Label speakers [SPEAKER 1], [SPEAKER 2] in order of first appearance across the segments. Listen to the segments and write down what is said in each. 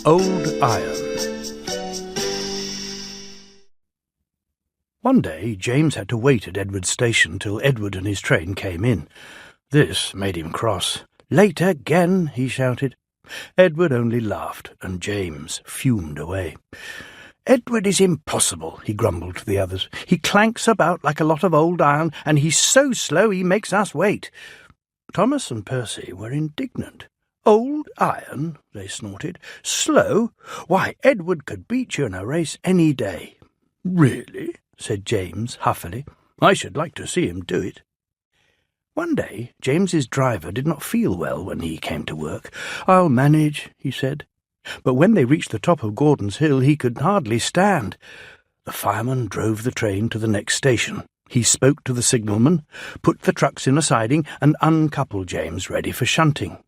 [SPEAKER 1] Old Iron. One day James had to wait at Edward's station till Edward and his train came in. This made him cross. "Late again," he shouted. Edward only laughed, and James fumed away. "Edward is impossible," he grumbled to the others. "He clanks about like a lot of old iron, and he's so slow he makes us wait." Thomas and Percy were indignant. "Old iron," they snorted. "Slow? Why, Edward could beat you in a race any day." "Really?" said James huffily. "I should like to see him do it." One day James's driver did not feel well when he came to work. "I'll manage," he said. But when they reached the top of Gordon's Hill he could hardly stand. The fireman drove the train to the next station. He spoke to the signalman, put the trucks in a siding, and uncoupled James ready for shunting.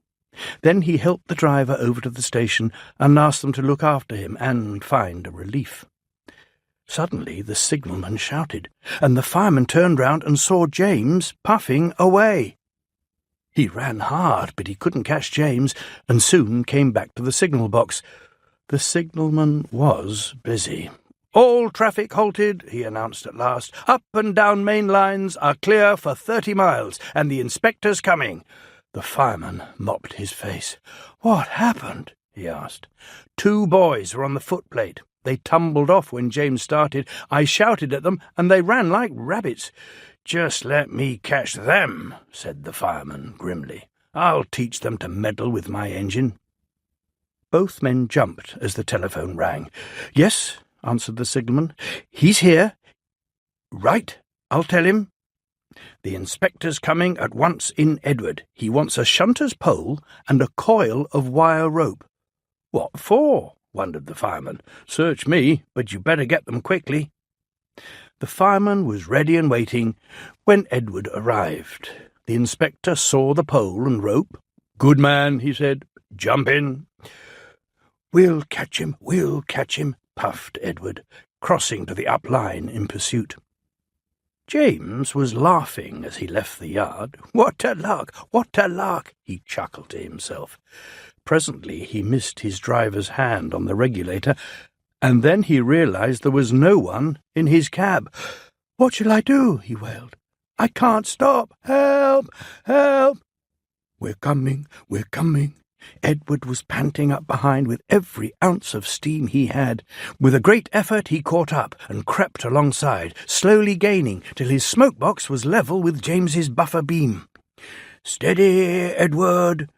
[SPEAKER 1] Then he helped the driver over to the station and asked them to look after him and find a relief. Suddenly the signalman shouted, and the fireman turned round and saw James puffing away. He ran hard, but he couldn't catch James, and soon came back to the signal box. The signalman was busy. "All traffic halted," he announced at last. "Up and down main lines are clear for 30 miles, and the inspector's coming." The fireman mopped his face. "What happened?" he asked. "Two boys were on the footplate. They tumbled off when James started. I shouted at them, and they ran like rabbits." "Just let me catch them," said the fireman grimly. "I'll teach them to meddle with my engine." Both men jumped as the telephone rang. "Yes," answered the signalman. "He's here." "Right, I'll tell him." "The inspector's coming at once in Edward. He wants a shunter's pole and a coil of wire rope." "What for?" wondered the fireman. "Search me, but you better get them quickly." The fireman was ready and waiting when Edward arrived. The inspector saw the pole and rope. "Good man," he said. "Jump in." We'll catch him, puffed Edward, crossing to the up line in pursuit. James was laughing as he left the yard. What a lark, he chuckled to himself. Presently he missed his driver's hand on the regulator, and then he realized there was no one in his cab. "What shall I do?" he wailed. "I can't stop. Help! Help!" We're coming. Edward was panting up behind with every ounce of steam he had. With a great effort he caught up and crept alongside, slowly gaining till his smoke box was level with James's buffer beam. "Steady, Edward!"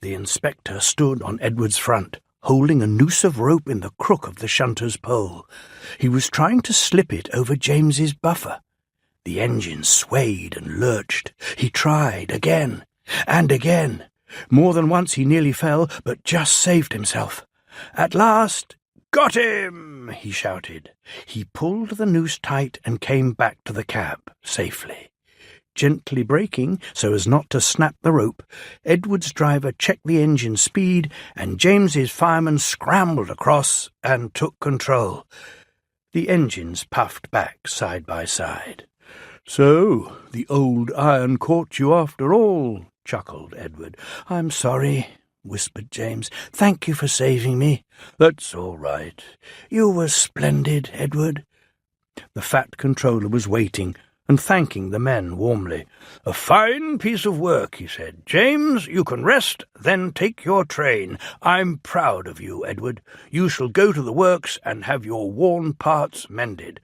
[SPEAKER 1] The inspector stood on Edward's front, holding a noose of rope in the crook of the shunter's pole. He was trying to slip it over James's buffer. The engine swayed and lurched. He tried again and again. More than once he nearly fell, but just saved himself. At last, "Got him!" he shouted. He pulled the noose tight and came back to the cab safely. Gently braking so as not to snap the rope, Edward's driver checked the engine speed, and James's fireman scrambled across and took control. The engines puffed back side by side. "So the old iron caught you after all," chuckled Edward. "I'm sorry," whispered James. "Thank you for saving me." "That's all right. You were splendid, Edward." The fat controller was waiting and thanking the men warmly. "A fine piece of work," he said. "James, you can rest, then take your train. I'm proud of you, Edward. You shall go to the works and have your worn parts mended."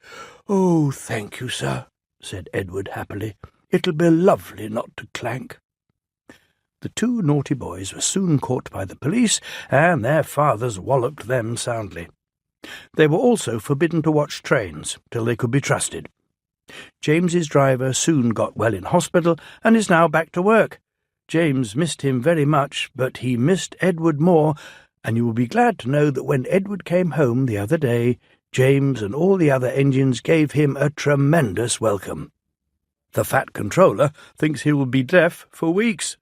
[SPEAKER 1] "Oh, thank you, sir," said Edward happily. "It'll be lovely not to clank." The two naughty boys were soon caught by the police, and their fathers walloped them soundly. They were also forbidden to watch trains till they could be trusted. James's driver soon got well in hospital and is now back to work. James missed him very much, but he missed Edward more, and you will be glad to know that when Edward came home the other day, James and all the other engines gave him a tremendous welcome. The fat controller thinks he will be deaf for weeks.